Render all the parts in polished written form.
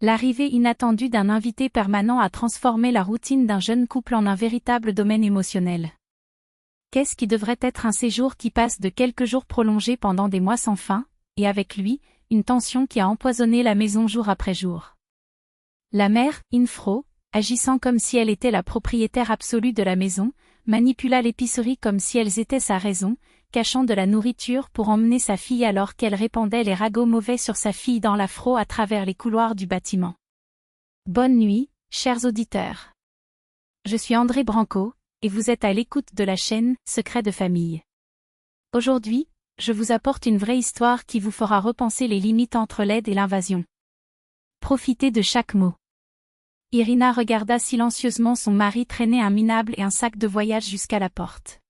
L'arrivée inattendue d'un invité permanent a transformé la routine d'un jeune couple en un véritable domaine émotionnel. Qu'est-ce qui devrait être un séjour qui passe de quelques jours prolongés pendant des mois sans fin, et avec lui, une tension qui a empoisonné la maison jour après jour. La mère, Infro, agissant comme si elle était la propriétaire absolue de la maison, manipula l'épicerie comme si elles étaient sa raison, cachant de la nourriture pour emmener sa fille alors qu'elle répandait les ragots mauvais sur sa fille dans l'afro à travers les couloirs du bâtiment. Bonne nuit, chers auditeurs. Je suis André Branco, et vous êtes à l'écoute de la chaîne Secrets de famille. Aujourd'hui, je vous apporte une vraie histoire qui vous fera repenser les limites entre l'aide et l'invasion. Profitez de chaque mot. Irina regarda silencieusement son mari traîner un minable et un sac de voyage jusqu'à la porte.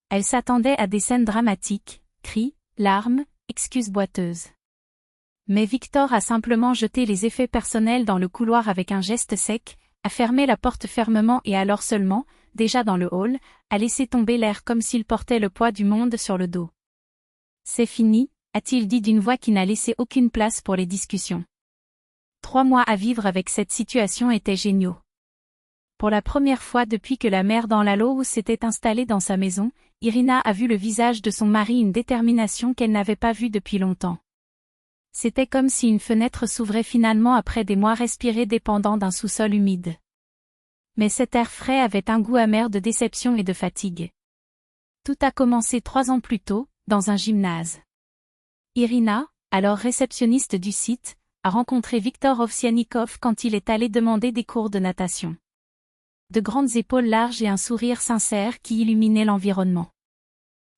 Elle s'attendait à des scènes dramatiques, cris, larmes, excuses boiteuses. Mais Victor a simplement jeté les effets personnels dans le couloir avec un geste sec, a fermé la porte fermement et alors seulement, déjà dans le hall, a laissé tomber l'air comme s'il portait le poids du monde sur le dos. C'est fini, a-t-il dit d'une voix qui n'a laissé aucune place pour les discussions. 3 mois à vivre avec cette situation étaient géniaux. Pour la première fois depuis que la mère dans l'Halo s'était installée dans sa maison, Irina a vu le visage de son mari, une détermination qu'elle n'avait pas vue depuis longtemps. C'était comme si une fenêtre s'ouvrait finalement après des mois respirés dépendant d'un sous-sol humide. Mais cet air frais avait un goût amer de déception et de fatigue. Tout a commencé 3 ans plus tôt, dans un gymnase. Irina, alors réceptionniste du site, a rencontré Viktor Ovsianikov quand il est allé demander des cours de natation. De grandes épaules larges et un sourire sincère qui illuminait l'environnement.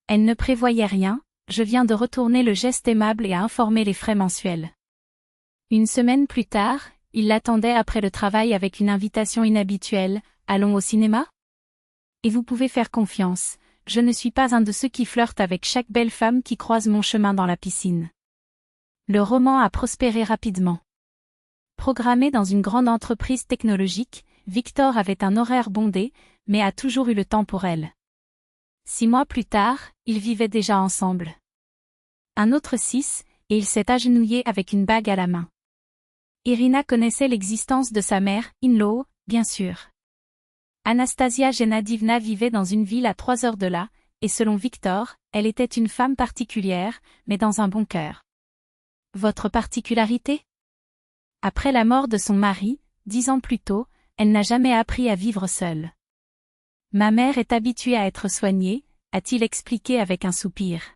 Elle ne prévoyait rien, je viens de retourner le geste aimable et a informé les frais mensuels. Une semaine plus tard, il l'attendait après le travail avec une invitation inhabituelle, allons au cinéma? Et vous pouvez faire confiance, je ne suis pas un de ceux qui flirtent avec chaque belle femme qui croise mon chemin dans la piscine. Le roman a prospéré rapidement. Programmé dans une grande entreprise technologique, Victor avait un horaire bondé, mais a toujours eu le temps pour elle. 6 mois plus tard, ils vivaient déjà ensemble. Un autre 6, et il s'est agenouillé avec une bague à la main. Irina connaissait l'existence de sa mère, in-law, bien sûr. Anastasia Genadivna vivait dans une ville à 3 heures de là, et selon Victor, elle était une femme particulière, mais dans un bon cœur. Votre particularité? Après la mort de son mari, 10 ans plus tôt, elle n'a jamais appris à vivre seule. Ma mère est habituée à être soignée, a-t-il expliqué avec un soupir.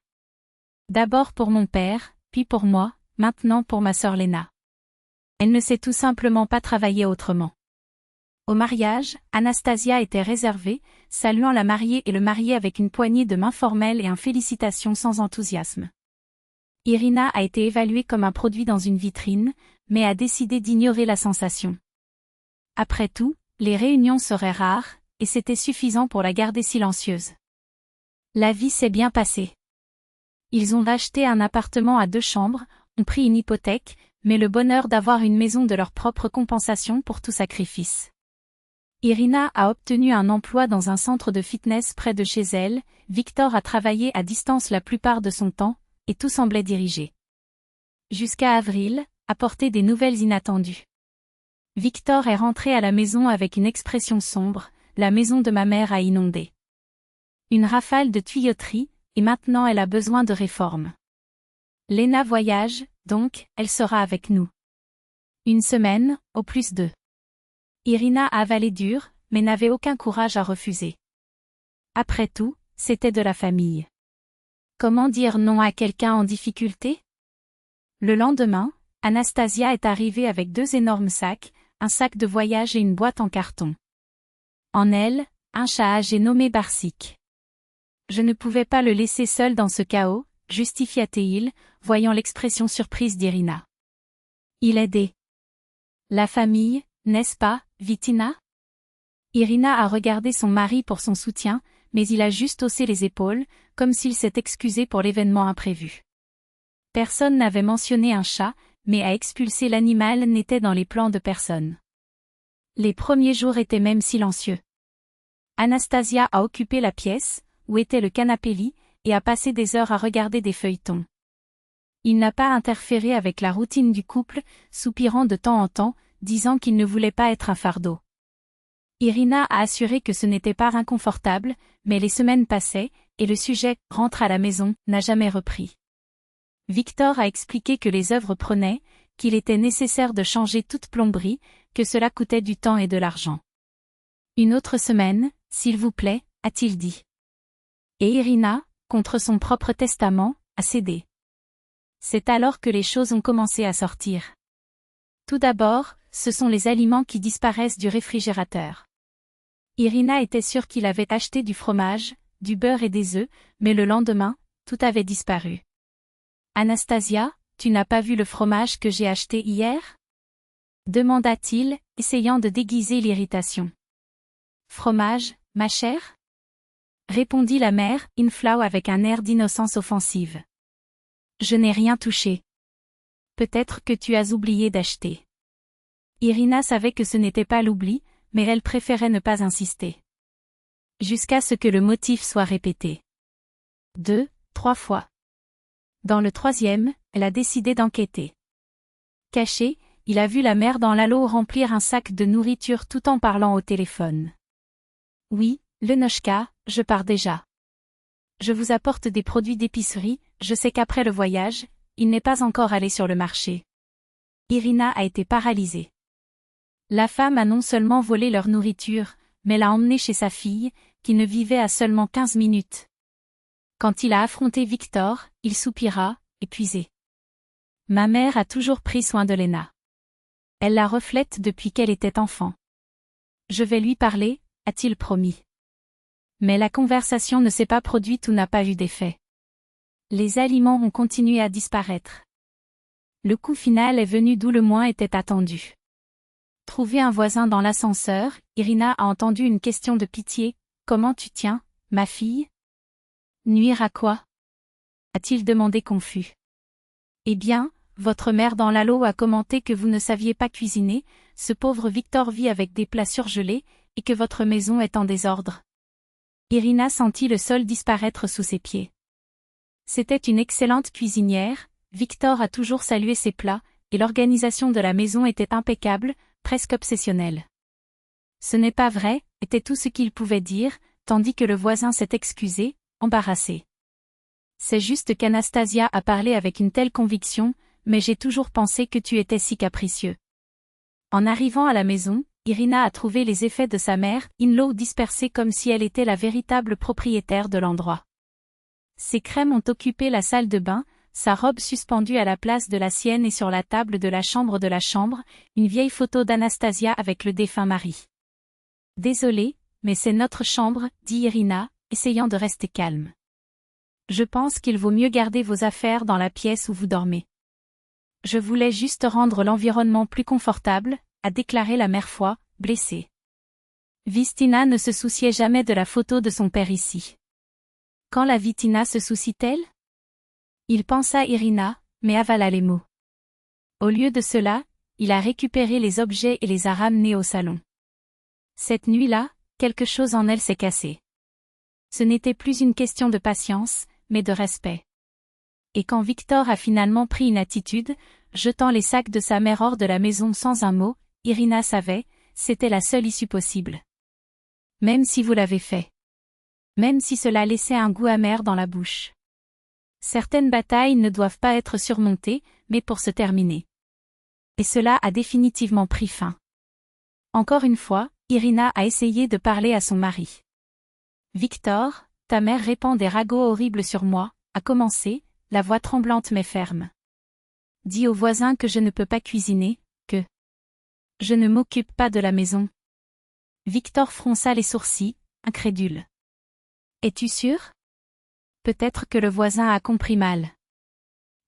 D'abord pour mon père, puis pour moi, maintenant pour ma sœur Lena. Elle ne sait tout simplement pas travailler autrement. Au mariage, Anastasia était réservée, saluant la mariée et le marié avec une poignée de main formelle et un félicitations sans enthousiasme. Irina a été évaluée comme un produit dans une vitrine, mais a décidé d'ignorer la sensation. Après tout, les réunions seraient rares, et c'était suffisant pour la garder silencieuse. La vie s'est bien passée. Ils ont acheté un appartement à 2 chambres, ont pris une hypothèque, mais le bonheur d'avoir une maison de leur propre compensation pour tout sacrifice. Irina a obtenu un emploi dans un centre de fitness près de chez elle, Victor a travaillé à distance la plupart de son temps, et tout semblait dirigé. Jusqu'à avril, apporter des nouvelles inattendues. Victor est rentré à la maison avec une expression sombre, la maison de ma mère a inondé. Une rafale de tuyauterie, et maintenant elle a besoin de réforme. Lena voyage, donc, elle sera avec nous. 1 semaine, au plus 2. Irina a avalé dur, mais n'avait aucun courage à refuser. Après tout, c'était de la famille. Comment dire non à quelqu'un en difficulté? Le lendemain, Anastasia est arrivée avec 2 énormes sacs, un sac de voyage et une boîte en carton. En elle, un chat âgé nommé Barsik. Je ne pouvais pas le laisser seul dans ce chaos, justifia-t-il, voyant l'expression surprise d'Irina. Il aidait. La famille, n'est-ce pas, Vitina? Irina a regardé son mari pour son soutien, mais il a juste haussé les épaules, comme s'il s'est excusé pour l'événement imprévu. Personne n'avait mentionné un chat, mais à expulser l'animal n'était dans les plans de personne. Les premiers jours étaient même silencieux. Anastasia a occupé la pièce, où était le canapé-lit, et a passé des heures à regarder des feuilletons. Il n'a pas interféré avec la routine du couple, soupirant de temps en temps, disant qu'il ne voulait pas être un fardeau. Irina a assuré que ce n'était pas inconfortable, mais les semaines passaient, et le sujet « rentre à la maison » n'a jamais repris. Victor a expliqué que les œuvres prenaient, qu'il était nécessaire de changer toute plomberie, que cela coûtait du temps et de l'argent. Une autre semaine, s'il vous plaît, a-t-il dit. Et Irina, contre son propre testament, a cédé. C'est alors que les choses ont commencé à sortir. Tout d'abord, ce sont les aliments qui disparaissent du réfrigérateur. Irina était sûre qu'il avait acheté du fromage, du beurre et des œufs, mais le lendemain, tout avait disparu. Anastasia, tu n'as pas vu le fromage que j'ai acheté hier ? Demanda-t-il, essayant de déguiser l'irritation. Fromage, ma chère ? Répondit la mère, Inflow avec un air d'innocence offensive. Je n'ai rien touché. Peut-être que tu as oublié d'acheter. Irina savait que ce n'était pas l'oubli, mais elle préférait ne pas insister. Jusqu'à ce que le motif soit répété. 2, 3 fois. Dans le troisième, elle a décidé d'enquêter. Caché, il a vu la mère dans l'allô remplir un sac de nourriture tout en parlant au téléphone. Oui, Lenochka, je pars déjà. Je vous apporte des produits d'épicerie, je sais qu'après le voyage, il n'est pas encore allé sur le marché. Irina a été paralysée. La femme a non seulement volé leur nourriture, mais l'a emmenée chez sa fille, qui ne vivait à seulement 15 minutes. Quand il a affronté Victor, il soupira, épuisé. Ma mère a toujours pris soin de Lena. Elle la reflète depuis qu'elle était enfant. Je vais lui parler, a-t-il promis. Mais la conversation ne s'est pas produite ou n'a pas eu d'effet. Les aliments ont continué à disparaître. Le coup final est venu d'où le moins était attendu. Trouvé un voisin dans l'ascenseur, Irina a entendu une question de pitié. Comment tu tiens, ma fille ? Nuire à quoi ? A-t-il demandé confus. Eh bien, votre mère dans l'allô a commenté que vous ne saviez pas cuisiner, ce pauvre Victor vit avec des plats surgelés, et que votre maison est en désordre. Irina sentit le sol disparaître sous ses pieds. C'était une excellente cuisinière, Victor a toujours salué ses plats, et l'organisation de la maison était impeccable, presque obsessionnelle. Ce n'est pas vrai, était tout ce qu'il pouvait dire, tandis que le voisin s'est excusé, embarrassé. C'est juste qu'Anastasia a parlé avec une telle conviction, mais j'ai toujours pensé que tu étais si capricieux. En arrivant à la maison, Irina a trouvé les effets de sa mère, in-law dispersés comme si elle était la véritable propriétaire de l'endroit. Ses crèmes ont occupé la salle de bain, sa robe suspendue à la place de la sienne et sur la table de la chambre, une vieille photo d'Anastasia avec le défunt mari. Désolée, mais c'est notre chambre, dit Irina, essayant de rester calme. Je pense qu'il vaut mieux garder vos affaires dans la pièce où vous dormez. Je voulais juste rendre l'environnement plus confortable, a déclaré la mère foi, blessée. Vistina ne se souciait jamais de la photo de son père ici. Quand la Vitina se soucie-t-elle ? Il pensa Irina, mais avala les mots. Au lieu de cela, il a récupéré les objets et les a ramenés au salon. Cette nuit-là, quelque chose en elle s'est cassé. Ce n'était plus une question de patience, mais de respect. Et quand Victor a finalement pris une attitude, jetant les sacs de sa mère hors de la maison sans un mot, Irina savait, c'était la seule issue possible. Même si vous l'avez fait. Même si cela laissait un goût amer dans la bouche. Certaines batailles ne doivent pas être surmontées, mais pour se terminer. Et cela a définitivement pris fin. Encore une fois, Irina a essayé de parler à son mari. Victor, ta mère répand des ragots horribles sur moi, a commencé, la voix tremblante mais ferme. Dis aux voisins que je ne peux pas cuisiner, que je ne m'occupe pas de la maison. Victor fronça les sourcils, incrédule. Es-tu sûr ? Peut-être que le voisin a compris mal.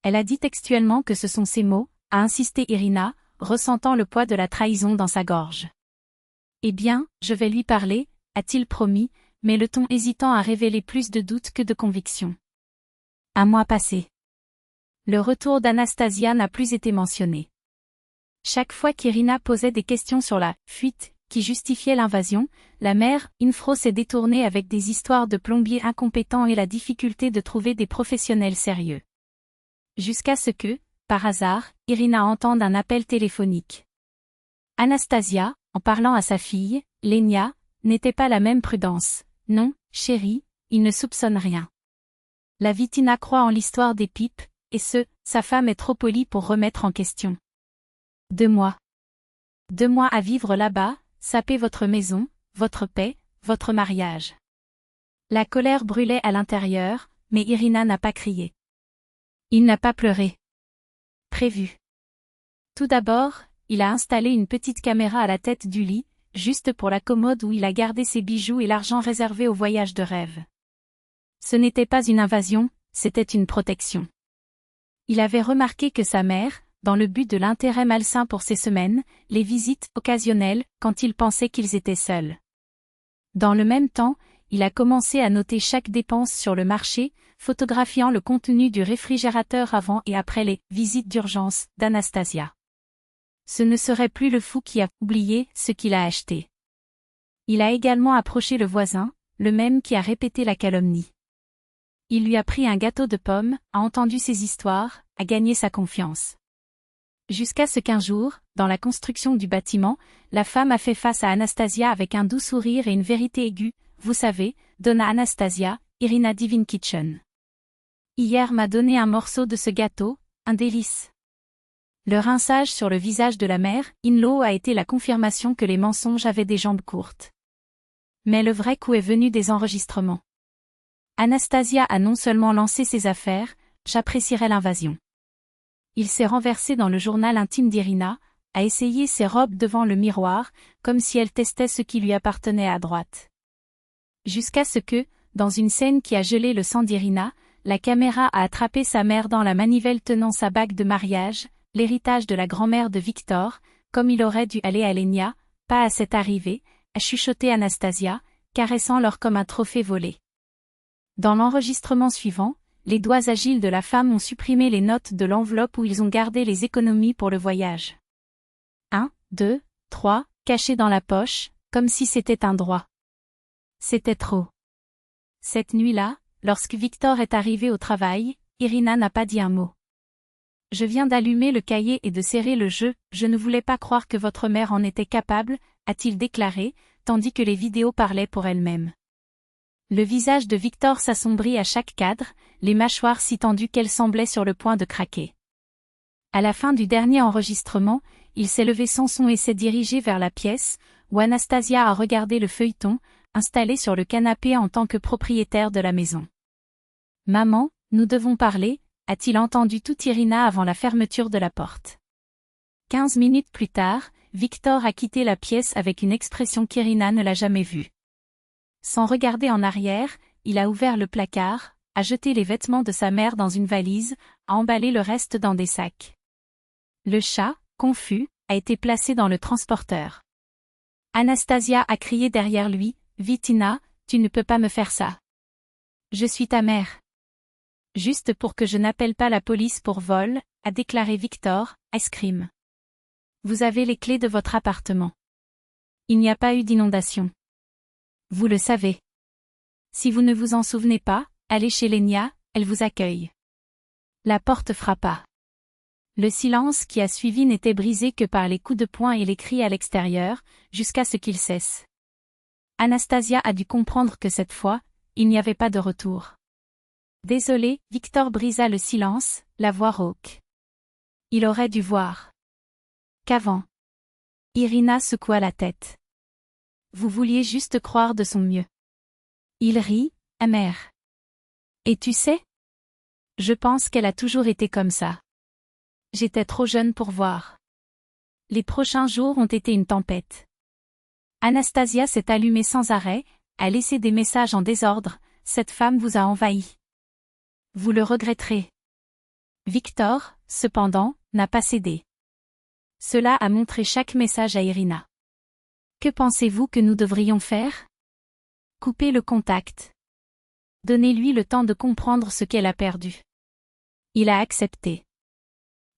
Elle a dit textuellement que ce sont ses mots, a insisté Irina, ressentant le poids de la trahison dans sa gorge. Eh bien, je vais lui parler, a-t-il promis, mais le ton hésitant a révélé plus de doute que de conviction. Un mois passé. Le retour d'Anastasia n'a plus été mentionné. Chaque fois qu'Irina posait des questions sur la « fuite », qui justifiait l'invasion, la mère, Infro s'est détournée avec des histoires de plombiers incompétents et la difficulté de trouver des professionnels sérieux. Jusqu'à ce que, par hasard, Irina entende un appel téléphonique. Anastasia, en parlant à sa fille, Lenia, n'était pas la même prudence. Non, chérie, il ne soupçonne rien. La Vitina croit en l'histoire des pipes, et sa femme est trop polie pour remettre en question. 2 mois. 2 mois à vivre là-bas, saper votre maison, votre paix, votre mariage. La colère brûlait à l'intérieur, mais Irina n'a pas crié. Il n'a pas pleuré. Prévu. Tout d'abord, il a installé une petite caméra à la tête du lit, juste pour la commode où il a gardé ses bijoux et l'argent réservé au voyage de rêve. Ce n'était pas une invasion, c'était une protection. Il avait remarqué que sa mère, dans le but de l'intérêt malsain pour ces semaines, les visites occasionnelles, quand il pensait qu'ils étaient seuls. Dans le même temps, il a commencé à noter chaque dépense sur le marché, photographiant le contenu du réfrigérateur avant et après les visites d'urgence d'Anastasia. Ce ne serait plus le fou qui a oublié ce qu'il a acheté. Il a également approché le voisin, le même qui a répété la calomnie. Il lui a pris un gâteau de pommes, a entendu ses histoires, a gagné sa confiance. Jusqu'à ce qu'un jour, dans la construction du bâtiment, la femme a fait face à Anastasia avec un doux sourire et une vérité aiguë. Vous savez, donna Anastasia, Irina Divine Kitchen. Hier m'a donné un morceau de ce gâteau, un délice. Le rinçage sur le visage de la mère, in-law a été la confirmation que les mensonges avaient des jambes courtes. Mais le vrai coup est venu des enregistrements. Anastasia a non seulement lancé ses affaires, j'apprécierais l'invasion. Il s'est renversé dans le journal intime d'Irina, a essayé ses robes devant le miroir, comme si elle testait ce qui lui appartenait à droite. Jusqu'à ce que, dans une scène qui a gelé le sang d'Irina, la caméra a attrapé sa mère dans la manivelle tenant sa bague de mariage, l'héritage de la grand-mère de Victor, comme il aurait dû aller à Lenia, pas à cette arrivée, a chuchoté Anastasia, caressant l'or comme un trophée volé. Dans l'enregistrement suivant, les doigts agiles de la femme ont supprimé les notes de l'enveloppe où ils ont gardé les économies pour le voyage. 1, 2, 3, cachés dans la poche, comme si c'était un droit. C'était trop. Cette nuit-là, lorsque Victor est arrivé au travail, Irina n'a pas dit un mot. Je viens d'allumer le cahier et de serrer le jeu, je ne voulais pas croire que votre mère en était capable, a-t-il déclaré, tandis que les vidéos parlaient pour elles-mêmes. Le visage de Victor s'assombrit à chaque cadre, les mâchoires si tendues qu'elles semblaient sur le point de craquer. À la fin du dernier enregistrement, il s'est levé sans son et s'est dirigé vers la pièce, où Anastasia a regardé le feuilleton, installé sur le canapé en tant que propriétaire de la maison. « Maman, nous devons parler », a-t-il entendu tout Irina avant la fermeture de la porte. 15 minutes plus tard, Victor a quitté la pièce avec une expression qu'Irina ne l'a jamais vue. Sans regarder en arrière, il a ouvert le placard, a jeté les vêtements de sa mère dans une valise, a emballé le reste dans des sacs. Le chat, confus, a été placé dans le transporteur. Anastasia a crié derrière lui, « Vitina, tu ne peux pas me faire ça. Je suis ta mère. » Juste pour que je n'appelle pas la police pour vol, a déclaré Victor, escrime. Vous avez les clés de votre appartement. Il n'y a pas eu d'inondation. Vous le savez. Si vous ne vous en souvenez pas, allez chez Lenia, elle vous accueille. La porte frappa. Le silence qui a suivi n'était brisé que par les coups de poing et les cris à l'extérieur, jusqu'à ce qu'ils cessent. Anastasia a dû comprendre que cette fois, il n'y avait pas de retour. Désolé, Victor brisa le silence, la voix rauque. Il aurait dû voir. Qu'avant. Irina secoua la tête. Vous vouliez juste croire de son mieux. Il rit, amer. Et tu sais? Je pense qu'elle a toujours été comme ça. J'étais trop jeune pour voir. Les prochains jours ont été une tempête. Anastasia s'est allumée sans arrêt, a laissé des messages en désordre, cette femme vous a envahi. Vous le regretterez. Victor, cependant, n'a pas cédé. Cela a montré chaque message à Irina. Que pensez-vous que nous devrions faire? Coupez le contact. Donnez-lui le temps de comprendre ce qu'elle a perdu. Il a accepté.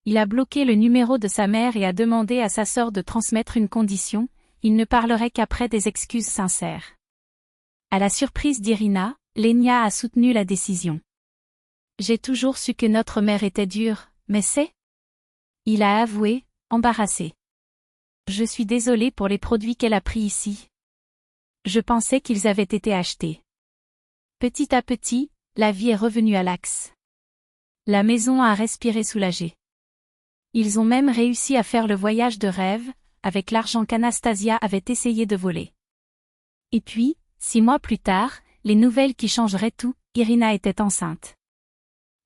Il a bloqué le numéro de sa mère et a demandé à sa sœur de transmettre une condition, il ne parlerait qu'après des excuses sincères. À la surprise d'Irina, Lenia a soutenu la décision. J'ai toujours su que notre mère était dure, mais c'est... Il a avoué, embarrassé. Je suis désolé pour les produits qu'elle a pris ici. Je pensais qu'ils avaient été achetés. Petit à petit, la vie est revenue à l'axe. La maison a respiré soulagée. Ils ont même réussi à faire le voyage de rêve, avec l'argent qu'Anastasia avait essayé de voler. Et puis, 6 mois plus tard, les nouvelles qui changeraient tout, Irina était enceinte.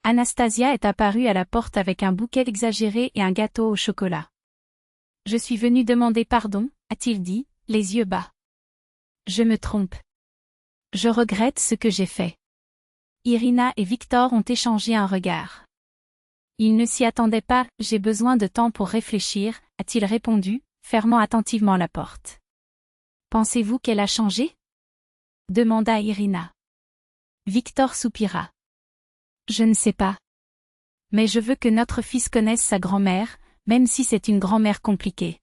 Anastasia est apparue à la porte avec un bouquet exagéré et un gâteau au chocolat. « Je suis venue demander pardon », a-t-il dit, les yeux bas. « Je me trompe. Je regrette ce que j'ai fait. » Irina et Victor ont échangé un regard. Ils ne s'y attendaient pas, « J'ai besoin de temps pour réfléchir », a-t-il répondu, fermant attentivement la porte. « Pensez-vous qu'elle a changé ?» demanda Irina. Victor soupira. « Je ne sais pas. Mais je veux que notre fils connaisse sa grand-mère, même si c'est une grand-mère compliquée. »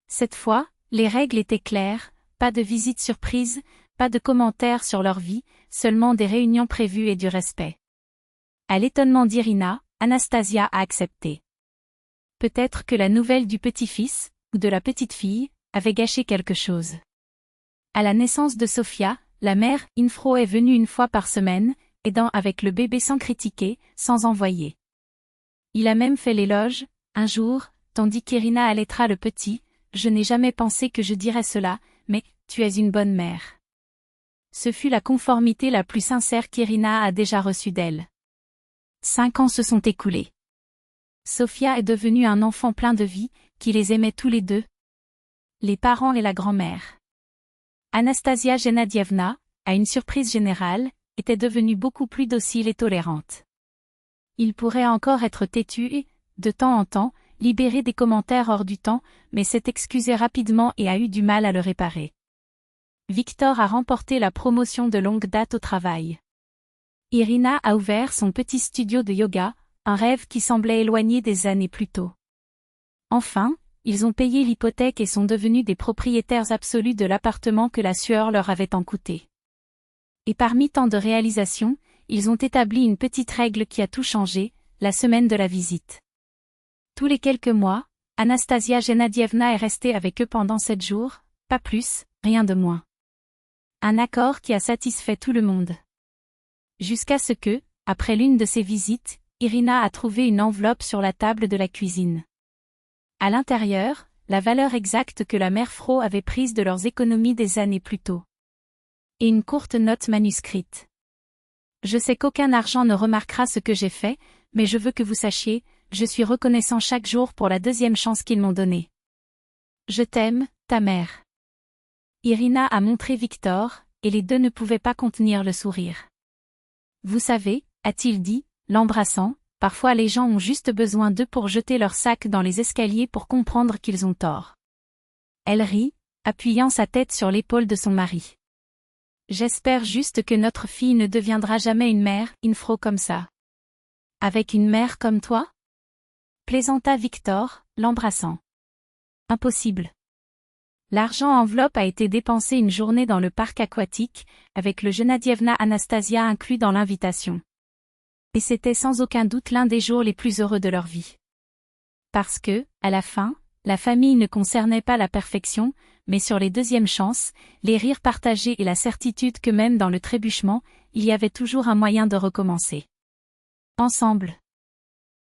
Cette fois, les règles étaient claires, pas de visites surprises, pas de commentaires sur leur vie, seulement des réunions prévues et du respect. À l'étonnement d'Irina, Anastasia a accepté. Peut-être que la nouvelle du petit-fils, ou de la petite-fille, avait gâché quelque chose. À la naissance de Sofia, la mère, Infro, est venue 1 fois par semaine, aidant avec le bébé sans critiquer, sans envoyer. Il a même fait l'éloge, un jour, tandis qu'Irina allaitera le petit, « Je n'ai jamais pensé que je dirais cela, mais, tu es une bonne mère. » Ce fut la conformité la plus sincère qu'Irina a déjà reçue d'elle. 5 ans se sont écoulés. Sofia est devenue un enfant plein de vie, qui les aimait tous les deux. Les parents et la grand-mère. Anastasia Gennadievna, à une surprise générale, était devenue beaucoup plus docile et tolérante. Il pourrait encore être têtu et, de temps en temps, libérer des commentaires hors du temps, mais s'est excusé rapidement et a eu du mal à le réparer. Victor a remporté la promotion de longue date au travail. Irina a ouvert son petit studio de yoga, un rêve qui semblait éloigné des années plus tôt. Enfin, ils ont payé l'hypothèque et sont devenus des propriétaires absolus de l'appartement que la sueur leur avait tant coûté. Et parmi tant de réalisations, ils ont établi une petite règle qui a tout changé, la semaine de la visite. Tous les quelques mois, Anastasia Gennadievna est restée avec eux pendant 7 jours, pas plus, rien de moins. Un accord qui a satisfait tout le monde. Jusqu'à ce que, après l'une de ces visites, Irina a trouvé une enveloppe sur la table de la cuisine. À l'intérieur, la valeur exacte que la mère Fro avait prise de leurs économies des années plus tôt. Et une courte note manuscrite. « Je sais qu'aucun argent ne remarquera ce que j'ai fait, mais je veux que vous sachiez, je suis reconnaissant chaque jour pour la 2e chance qu'ils m'ont donnée. Je t'aime, ta mère. » Irina a montré Victor, et les deux ne pouvaient pas contenir le sourire. « Vous savez, » a-t-il dit, l'embrassant, « parfois les gens ont juste besoin d'eux pour jeter leur sac dans les escaliers pour comprendre qu'ils ont tort. » Elle rit, appuyant sa tête sur l'épaule de son mari. « J'espère juste que notre fille ne deviendra jamais une mère, Infro comme ça. »« Avec une mère comme toi ?» plaisanta Victor, l'embrassant. « Impossible. » L'argent enveloppe a été dépensé une journée dans le parc aquatique, avec le Gennadievna Anastasia inclus dans l'invitation. Et c'était sans aucun doute l'un des jours les plus heureux de leur vie. Parce que, à la fin, la famille ne concernait pas la perfection, mais sur les 2e chances, les rires partagés et la certitude que même dans le trébuchement, il y avait toujours un moyen de recommencer. Ensemble.